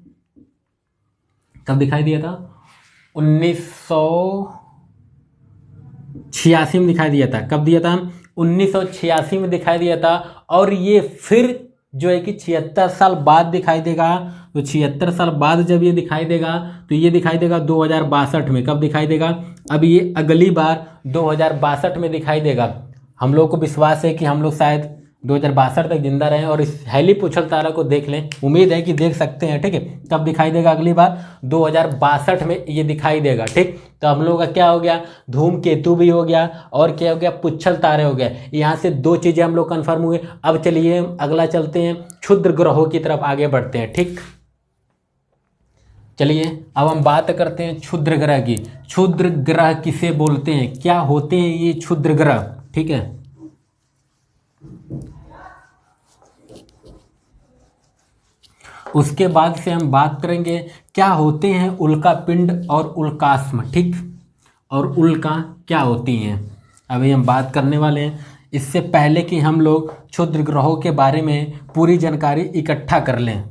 S1: कब दिखाई दिया था? 1986 में दिखाई दिया था। कब दिया था? 1986 में दिखाई दिया था। और ये फिर जो है कि 76 साल बाद दिखाई देगा। तो 76 साल बाद जब ये दिखाई देगा तो ये दिखाई देगा 2062 में। कब दिखाई देगा? अब ये अगली बार 2062 में दिखाई देगा। हम लोग को विश्वास है कि हम लोग शायद 2062 तक जिंदा रहें और इस हैली पुच्छल तारा को देख लें। उम्मीद है कि देख सकते हैं। ठीक है, कब दिखाई देगा अगली बार? 2062 में ये दिखाई देगा। ठीक, तो हम लोग का क्या हो गया? धूमकेतु भी हो गया और क्या हो गया? पुच्छल तारे हो गए। यहाँ से दो चीजें हम लोग कंफर्म हुए। अब चलिए अगला चलते हैं, क्षुद्र ग्रहों की तरफ आगे बढ़ते हैं। ठीक, चलिए अब हम बात करते हैं क्षुद्र ग्रह की। क्षुद्र ग्रह किसे बोलते हैं? क्या होते हैं ये क्षुद्र ग्रह? ठीक है, उसके बाद से हम बात करेंगे क्या होते हैं उल्का पिंड और उल्कास्म। ठीक, और उल्का क्या होती हैं, अभी हम बात करने वाले हैं। इससे पहले कि हम लोग क्षुद्र ग्रहों के बारे में पूरी जानकारी इकट्ठा कर लें,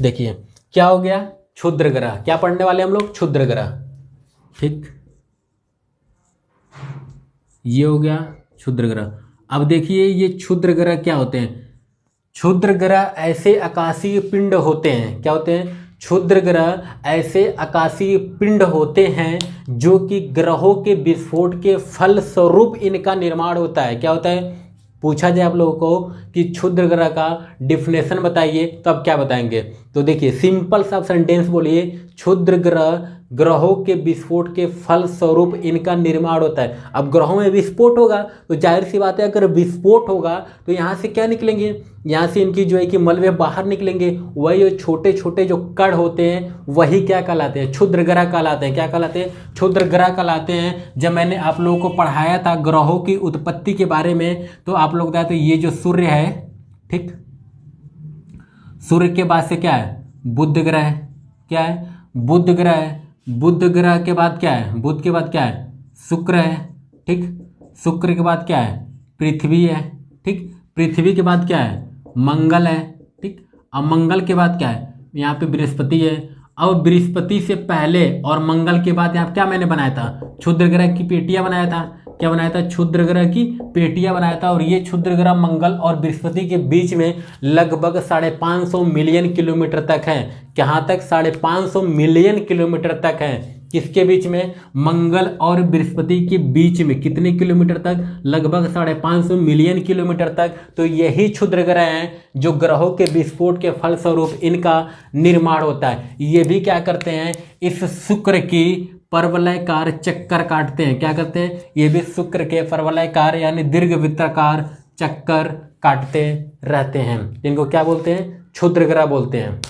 S1: देखिए क्या हो गया? क्षुद्र ग्रह। क्या पढ़ने वाले हम लोग? क्षुद्र ग्रह। ठीक, ये हो गया क्षुद्र ग्रह। अब देखिए ये क्षुद्र ग्रह क्या होते हैं? क्षुद्र ग्रह ऐसे आकाशीय पिंड होते हैं। क्या होते हैं? क्षुद्र ग्रह ऐसे आकाशीय पिंड होते हैं जो कि ग्रहों के विस्फोट के फलस्वरूप इनका निर्माण होता है। क्या होता है? पूछा जाए आप लोगों को कि क्षुद्र ग्रह का डिफिनेशन बताइए, तो अब क्या बताएंगे? तो देखिए सिंपल सा सेंटेंस बोलिए, क्षुद्र ग्रह ग्रहों के विस्फोट के फलस्वरूप इनका निर्माण होता है। अब ग्रहों में विस्फोट होगा तो जाहिर सी बात है, अगर विस्फोट होगा तो यहाँ से क्या निकलेंगे? यहाँ से इनकी जो है कि मलबे बाहर निकलेंगे। वही छोटे छोटे जो कण होते हैं वही क्या कहलाते हैं? क्षुद्र ग्रह कहलाते हैं। क्या कहलाते हैं? क्षुद्र ग्रह कहलाते हैं। जब मैंने आप लोगों को पढ़ाया था ग्रहों की उत्पत्ति के बारे में, तो आप लोग बताए तो ये जो सूर्य है, ठीक, सूर्य के बाद से क्या है? बुध ग्रह। क्या है? बुध ग्रह है। बुध ग्रह के बाद क्या है? बुध के बाद क्या है? शुक्र है। ठीक, शुक्र के बाद क्या है? पृथ्वी है। ठीक, पृथ्वी के बाद क्या है? मंगल है। ठीक, अब मंगल के बाद क्या है? यहाँ पे बृहस्पति है। अब बृहस्पति से पहले और मंगल के बाद यहाँ क्या मैंने बनाया था? क्षुद्र ग्रह की पेटियां बनाया था। क्या बनाया था? क्षुद्र ग्रह की पेटियां बनाया था। और ये क्षुद्र ग्रह मंगल और बृहस्पति के बीच में लगभग 550 मिलियन किलोमीटर तक है। कहाँ तक? 550 मिलियन किलोमीटर तक है। किसके बीच में? मंगल और बृहस्पति के बीच में। कितने किलोमीटर तक? लगभग 550 मिलियन किलोमीटर तक। तो यही क्षुद्र ग्रह हैं जो ग्रहों के विस्फोट के फलस्वरूप इनका निर्माण होता है। ये भी क्या करते हैं? इस शुक्र की परवलयकार चक्कर काटते हैं। क्या करते हैं? ये भी शुक्र के परवलयकार यानी दीर्घवृत्ताकार चक्कर काटते रहते हैं। इनको क्या बोलते हैं? क्षुद्र ग्रह बोलते हैं।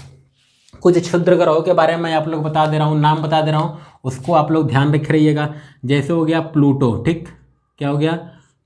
S1: कुछ क्षुद्र ग्रहों के बारे में मैं आप लोग बता दे रहा हूँ, नाम बता दे रहा हूँ, उसको आप लोग ध्यान रख रहिएगा। जैसे हो गया प्लूटो। ठीक, क्या हो गया?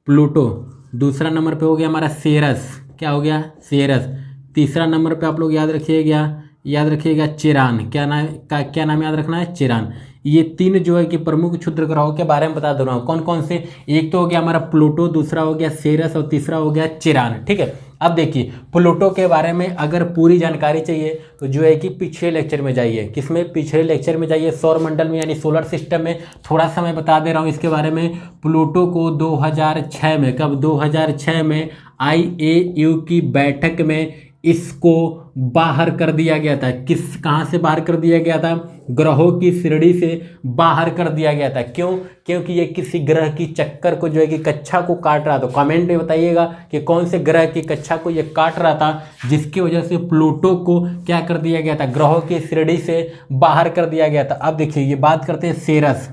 S1: प्लूटो। दूसरा नंबर पे हो गया हमारा सेरस। क्या हो गया? सेरस। तीसरा नंबर पे आप लोग याद रखिएगा चिरान। क्या नाम याद रखना है? चिरान। ये 3 जो है कि प्रमुख क्षुद्र ग्रहों के बारे में बता दे रहा हूँ। कौन कौन से? एक तो हो गया हमारा प्लूटो, दूसरा हो गया सेरस और तीसरा हो गया चिरान। ठीक है, अब देखिए प्लूटो के बारे में अगर पूरी जानकारी चाहिए तो जो है कि पिछले लेक्चर में जाइए। किसमें? पिछले लेक्चर में जाइए, सौर मंडल में यानी सोलर सिस्टम में। थोड़ा सा मैं बता दे रहा हूँ इसके बारे में। प्लूटो को 2006 में, कब? 2006 में IAU की बैठक में इसको बाहर कर दिया गया था। कहाँ से बाहर कर दिया गया था? ग्रहों की श्रेणी से बाहर कर दिया गया था। क्यों? क्योंकि ये किसी ग्रह की चक्कर को जो है कि कक्षा को काट रहा था। कमेंट में बताइएगा कि कौन से ग्रह की कक्षा को ये काट रहा था, जिसकी वजह से प्लूटो को क्या कर दिया गया था? ग्रहों की श्रेणी से बाहर कर दिया गया था। अब देखिए ये बात करते हैं सेरस।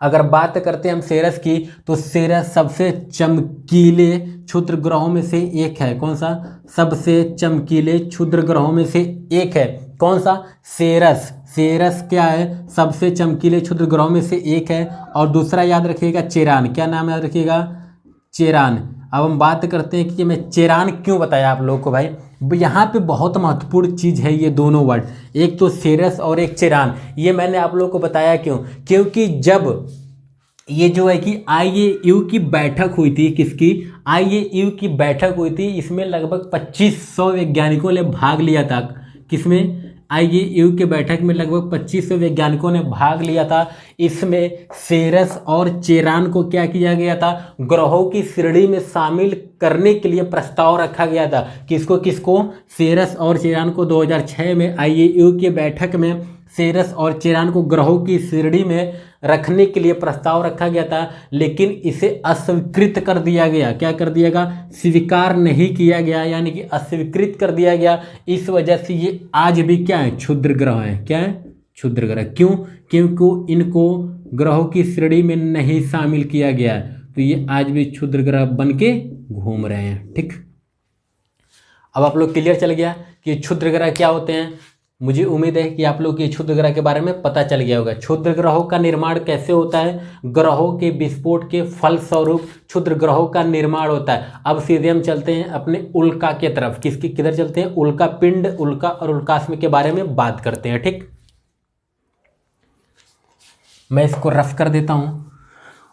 S1: अगर बात करते हैं हम सेरस की, तो सेरस सबसे चमकीले क्षुद्र ग्रहों में से एक है। कौन सा? सबसे चमकीले क्षुद्र ग्रहों में से एक है। कौन सा? सेरस। सेरस क्या है? सबसे चमकीले क्षुद्र ग्रहों में से एक है। और दूसरा याद रखिएगा चेरान। क्या नाम याद रखिएगा? चेरान। अब हम बात करते हैं कि मैं चेरान क्यों बताया आप लोगों को भाई। यहाँ पे बहुत महत्वपूर्ण चीज़ है ये दोनों वर्ड, एक तो सेरस और एक चेरान। ये मैंने आप लोगों को बताया क्यों? क्योंकि जब ये जो है कि IAU की बैठक हुई थी, किसकी? IAU की बैठक हुई थी, इसमें लगभग 2500 वैज्ञानिकों ने भाग लिया था। किसमें? IAU के बैठक में लगभग 2500 वैज्ञानिकों ने भाग लिया था। इसमें सेरस और चेरान को क्या किया गया था? ग्रहों की श्रेणी में शामिल करने के लिए प्रस्ताव रखा गया था। किसको किसको? सेरस और चेरान को 2006 में IAU की बैठक में सेरस और चेरान को ग्रहों की श्रेणी में रखने के लिए प्रस्ताव रखा गया था, लेकिन इसे अस्वीकृत कर दिया गया। क्या कर दिया गया? स्वीकार नहीं किया गया, यानी कि अस्वीकृत कर दिया गया। इस वजह से ये आज भी क्या है? क्षुद्र ग्रह है। क्या है? क्षुद्र ग्रह। क्यों? क्योंकि इनको ग्रहों की श्रेणी में नहीं शामिल किया गया है, तो ये आज भी क्षुद्र ग्रह बन के घूम रहे हैं। ठीक, अब आप लोग क्लियर चल गया कि क्षुद्र ग्रह क्या होते हैं। मुझे उम्मीद है कि आप लोग को क्षुद्र ग्रह के बारे में पता चल गया होगा। क्षुद्र ग्रहों का निर्माण कैसे होता है? ग्रहों के विस्फोट के फलस्वरूप क्षुद्र ग्रहों का निर्माण होता है। अब सीधे हम चलते हैं अपने उल्का के तरफ। किधर चलते हैं? उल्का पिंड, उल्का और उल्कास्म के बारे में बात करते हैं। ठीक, मैं इसको रफ कर देता हूँ,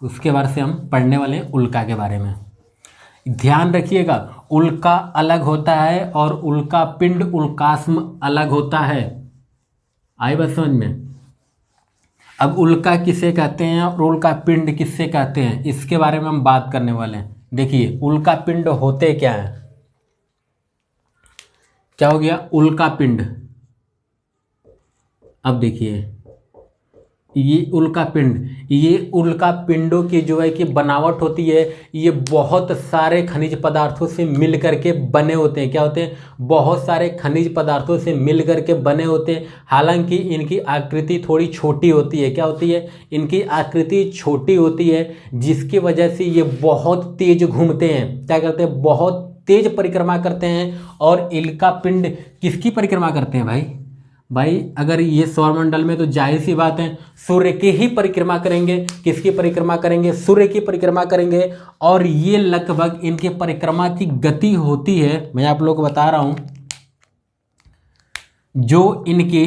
S1: उसके बाद से हम पढ़ने वाले हैं उल्का के बारे में। ध्यान रखिएगा, उल्का अलग होता है और उल्का पिंड उल्कास्म अलग होता है। आई बात समझ में? अब उल्का किसे कहते हैं और उल्का पिंड किससे कहते हैं, इसके बारे में हम बात करने वाले हैं। देखिए उल्का पिंड होते क्या है? क्या हो गया? उल्का पिंड। अब देखिए ये उल्का पिंड, ये उल्का पिंडों की जो है कि बनावट होती है, ये बहुत सारे खनिज पदार्थों से मिल करके बने होते हैं। क्या होते हैं? बहुत सारे खनिज पदार्थों से मिल करके बने होते हैं। हालांकि इनकी आकृति थोड़ी छोटी होती है। क्या होती है? इनकी आकृति छोटी होती है, जिसकी वजह से ये बहुत तेज घूमते हैं। क्या करते हैं? बहुत तेज परिक्रमा करते हैं। और उल्का पिंड किसकी परिक्रमा करते हैं भाई अगर ये सौरमंडल में, तो जाहिर सी बात है सूर्य की ही परिक्रमा करेंगे। किसकी परिक्रमा करेंगे? सूर्य की परिक्रमा करेंगे। और ये लगभग इनके परिक्रमा की गति होती है, मैं आप लोगों को बता रहा हूं, जो इनकी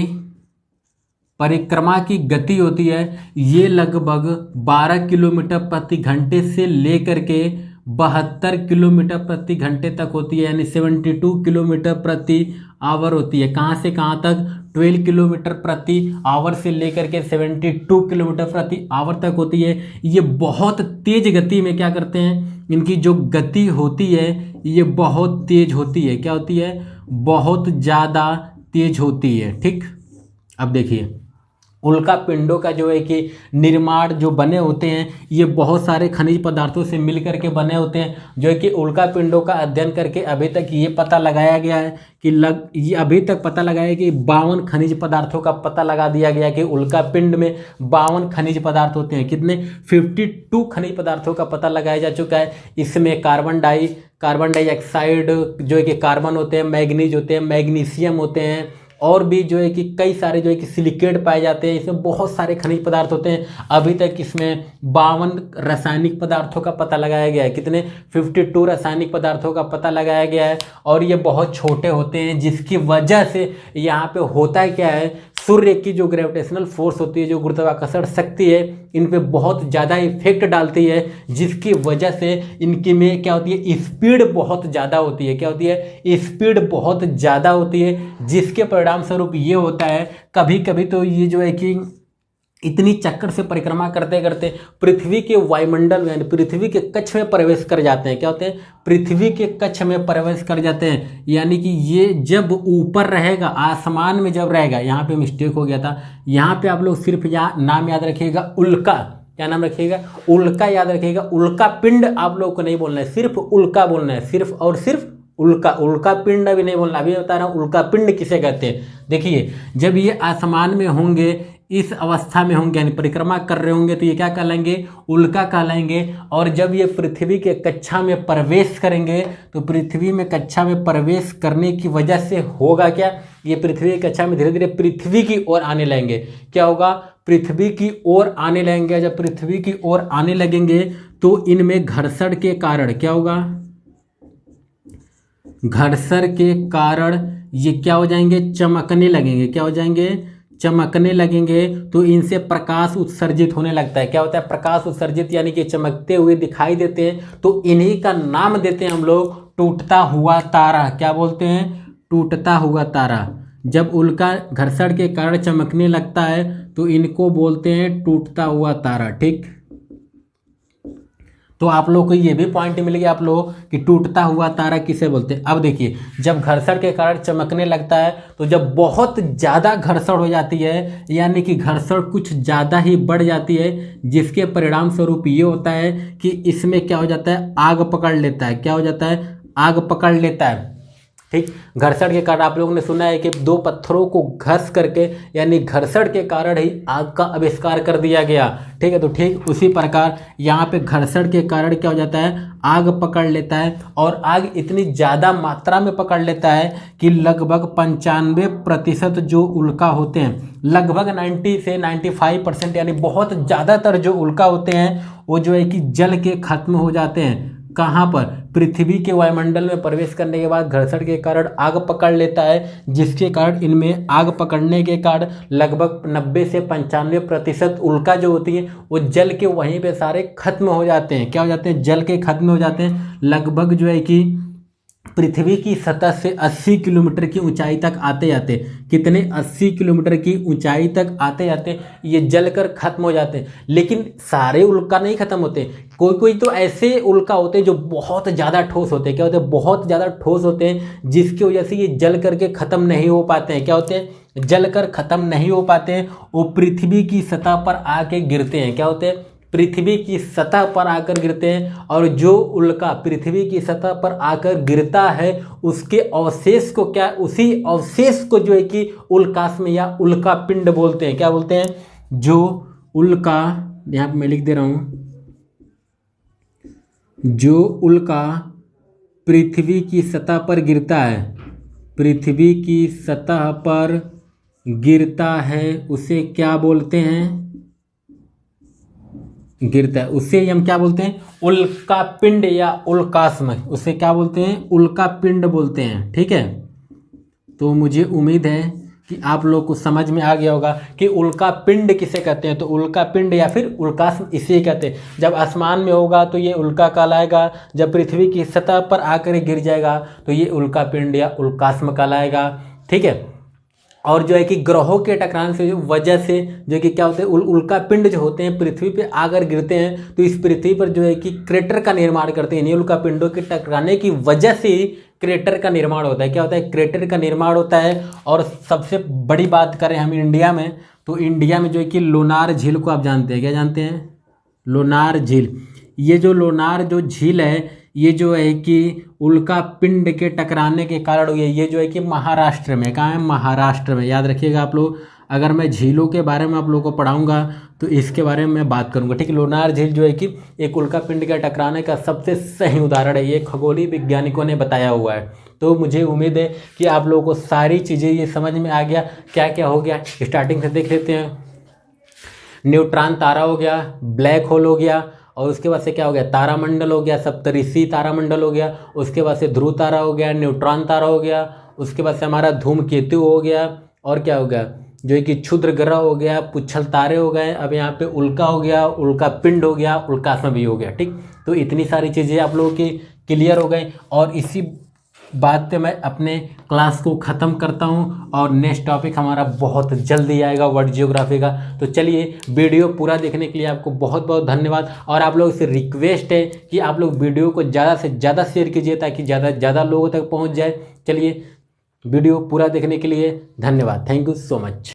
S1: परिक्रमा की गति होती है ये लगभग 12 किलोमीटर प्रति घंटे से लेकर के 72 किलोमीटर प्रति घंटे तक होती है, यानी 72 किलोमीटर प्रति आवर होती है। कहाँ से कहाँ तक? 12 किलोमीटर प्रति आवर से लेकर के 72 किलोमीटर प्रति आवर तक होती है। ये बहुत तेज गति में क्या करते हैं? इनकी जो गति होती है ये बहुत तेज होती है। क्या होती है? बहुत ज़्यादा तेज होती है। ठीक, अब देखिए उल्का पिंडों का जो है कि निर्माण जो बने होते हैं ये बहुत सारे खनिज पदार्थों से मिलकर के बने होते हैं, जो है कि उल्का पिंडों का अध्ययन करके अभी तक ये पता लगाया गया है कि ये अभी तक पता लगाया कि 52 खनिज पदार्थों का पता लगा दिया गया कि उल्का पिंड में 52 खनिज पदार्थ होते हैं। कितने? 52 खनिज पदार्थों का पता लगाया जा चुका है। इसमें कार्बन डाइऑक्साइड जो है कि कार्बन होते हैं, मैग्नीज होते हैं, मैग्नीशियम होते हैं, और भी जो है कि कई सारे जो है कि सिलिकेट पाए जाते हैं। इसमें बहुत सारे खनिज पदार्थ होते हैं। अभी तक इसमें 52 रासायनिक पदार्थों का पता लगाया गया है। कितने? 52 रासायनिक पदार्थों का पता लगाया गया है। और ये बहुत छोटे होते हैं, जिसकी वजह से यहाँ पे होता है क्या है, सूर्य की जो ग्रेविटेशनल फोर्स होती है, जो गुरुत्वाकर्षण शक्ति है, इन पे बहुत ज़्यादा इफेक्ट डालती है, जिसकी वजह से इनकी में क्या होती है, स्पीड बहुत ज़्यादा होती है। क्या होती है? स्पीड बहुत ज़्यादा होती है, जिसके परिणाम स्वरूप ये होता है कभी कभी तो ये जो है कि इतनी चक्कर से परिक्रमा करते करते पृथ्वी के वायुमंडल में यानी पृथ्वी के कक्ष में प्रवेश कर जाते हैं। क्या होते हैं? पृथ्वी के कक्ष में प्रवेश कर जाते हैं। यानी कि ये जब ऊपर रहेगा, आसमान में जब रहेगा, यहाँ पे मिस्टेक हो गया था। यहाँ पे आप लोग सिर्फ यहाँ नाम याद रखिएगा, उल्का। क्या नाम रखिएगा? उल्का याद रखिएगा। उल्का पिंड आप लोग को नहीं बोलना है, सिर्फ उल्का बोलना है, सिर्फ और सिर्फ उल्का। उल्का पिंड अभी नहीं बोलना, अभी बता रहा हूँ उल्का पिंड किसे कहते हैं। देखिए, जब ये आसमान में होंगे, इस अवस्था में होंगे यानी परिक्रमा कर रहे होंगे, तो ये क्या कहलाएंगे? उल्का कहलाएंगे। और जब ये पृथ्वी के कक्षा में प्रवेश करेंगे, तो पृथ्वी में कक्षा में प्रवेश करने की वजह से होगा क्या, ये पृथ्वी की कक्षा में धीरे धीरे पृथ्वी की ओर आने लगेंगे। क्या होगा? पृथ्वी की ओर आने लगेंगे। जब पृथ्वी की ओर आने लगेंगे तो इनमें घर्षण के कारण क्या होगा? घर्षण के कारण ये क्या हो जाएंगे? चमकने लगेंगे। क्या हो जाएंगे? चमकने लगेंगे। तो इनसे प्रकाश उत्सर्जित होने लगता है। क्या होता है? प्रकाश उत्सर्जित, यानी कि चमकते हुए दिखाई देते हैं। तो इन्हीं का नाम देते हैं हम लोग टूटता हुआ तारा। क्या बोलते हैं? टूटता हुआ तारा। जब उल्का घर्षण के कारण चमकने लगता है तो इनको बोलते हैं टूटता हुआ तारा। ठीक, तो आप लोग को ये भी पॉइंट मिल गया आप लोग कि टूटता हुआ तारा किसे बोलते हैं। अब देखिए, जब घर्षण के कारण चमकने लगता है, तो जब बहुत ज़्यादा घर्षण हो जाती है, यानी कि घर्षण कुछ ज़्यादा ही बढ़ जाती है, जिसके परिणाम स्वरूप ये होता है कि इसमें क्या हो जाता है? आग पकड़ लेता है। क्या हो जाता है? आग पकड़ लेता है। ठीक, घर्षण के कारण आप लोगों ने सुना है कि दो पत्थरों को घस करके, यानी घर्षण के कारण ही आग का आविष्कार कर दिया गया। ठीक है, तो ठीक उसी प्रकार यहाँ पे घर्षण के कारण क्या हो जाता है? आग पकड़ लेता है। और आग इतनी ज़्यादा मात्रा में पकड़ लेता है कि लगभग 95% जो उल्का होते हैं, लगभग 90 से 95%, यानी बहुत ज़्यादातर जो उल्का होते हैं वो जो है कि जल के खत्म हो जाते हैं। कहाँ पर? पृथ्वी के वायुमंडल में प्रवेश करने के बाद घर्षण के कारण आग पकड़ लेता है, जिसके कारण इनमें आग पकड़ने के कारण लगभग 90 से 95% उल्का जो होती है वो जल के वहीं पे सारे खत्म हो जाते हैं। क्या हो जाते हैं? जल के खत्म हो जाते हैं। लगभग जो है कि पृथ्वी की सतह से 80 किलोमीटर की ऊंचाई तक आते जाते, कितने? 80 किलोमीटर की ऊंचाई तक आते जाते ये जलकर खत्म हो जाते हैं। लेकिन सारे उल्का नहीं खत्म होते, कोई कोई तो ऐसे उल्का होते हैं जो बहुत ज़्यादा ठोस होते हैं। क्या होते हैं? बहुत ज़्यादा ठोस होते हैं, जिसकी वजह से ये जल करके ख़त्म नहीं हो पाते हैं। क्या होते हैं? जल कर ख़त्म नहीं हो पाते हैं, वो पृथ्वी की सतह पर आके गिरते हैं। क्या होते हैं? पृथ्वी की सतह पर आकर गिरते हैं। और जो उल्का पृथ्वी की सतह पर आकर गिरता है, उसके अवशेष को क्या, उसी अवशेष को जो है कि उल्कास्म या उल्का पिंड बोलते हैं। क्या बोलते हैं? जो उल्का, यहाँ पे मैं लिख दे रहा हूँ, जो उल्का पृथ्वी की सतह पर गिरता है, पृथ्वी की सतह पर गिरता है, उसे क्या बोलते हैं? गिरता है, उसे हम क्या बोलते हैं? उल्का पिंड या उल्कास्म। उसे क्या बोलते हैं? उल्का पिंड बोलते हैं। ठीक है, तो मुझे उम्मीद है कि आप लोग को समझ में आ गया होगा कि उल्का पिंड किसे कहते हैं। तो उल्का पिंड या फिर उल्कास्म इसे कहते हैं। जब आसमान में होगा तो ये उल्का कहलाएगा, जब पृथ्वी की सतह पर आकर गिर जाएगा तो ये उल्का पिंड या उल्कास्म कहलाएगा। ठीक है, और जो है कि ग्रहों के टकराने से वजह से जो कि क्या होते हैं, उल्का पिंड जो होते हैं पृथ्वी पे आकर गिरते हैं, तो इस पृथ्वी पर जो है कि क्रेटर का निर्माण करते हैं। इन्हीं उल्का पिंडों के टकराने की वजह से क्रेटर का निर्माण होता है। क्या होता है? क्रेटर का निर्माण होता है। और सबसे बड़ी बात करें हम इंडिया में, तो इंडिया में जो है कि लोनार झील को आप जानते हैं। क्या जानते हैं? लोनार झील। ये जो लोनार जो झील है, ये जो है कि उल्का पिंड के टकराने के कारण हुई है। ये जो है कि महाराष्ट्र में, कहाँ है? महाराष्ट्र में। याद रखिएगा आप लोग, अगर मैं झीलों के बारे में आप लोगों को पढ़ाऊंगा तो इसके बारे में मैं बात करूंगा। ठीक है, लोनार झील जो है कि एक उल्का पिंड के टकराने का सबसे सही उदाहरण है। ये खगोलीय वैज्ञानिकों ने बताया हुआ है। तो मुझे उम्मीद है कि आप लोगों को सारी चीज़ें ये समझ में आ गया क्या क्या हो गया। स्टार्टिंग से देख लेते हैं। न्यूट्रॉन तारा हो गया, ब्लैक होल हो गया, और उसके बाद से क्या हो गया, तारामंडल हो गया, सप्तऋषि तारामंडल हो गया, उसके बाद से ध्रुव तारा हो गया, न्यूट्रॉन तारा हो गया, उसके बाद से हमारा धूमकेतु हो गया, और क्या हो गया जो है कि क्षुद्र ग्रह हो गया, पुच्छल तारे हो गए, अब यहाँ पे उल्का हो गया, उल्का पिंड हो गया, उल्कासम भी हो गया। ठीक, तो इतनी सारी चीज़ें आप लोगों की क्लियर हो गई, और इसी बात पे मैं अपने क्लास को ख़त्म करता हूँ, और नेक्स्ट टॉपिक हमारा बहुत जल्दी आएगा वर्ल्ड जियोग्राफी का। तो चलिए, वीडियो पूरा देखने के लिए आपको बहुत बहुत धन्यवाद, और आप लोगों से रिक्वेस्ट है कि आप लोग वीडियो को ज़्यादा से ज़्यादा शेयर कीजिए ताकि ज़्यादा से ज़्यादा लोगों तक पहुँच जाए। चलिए, वीडियो पूरा देखने के लिए धन्यवाद। Thank you so much.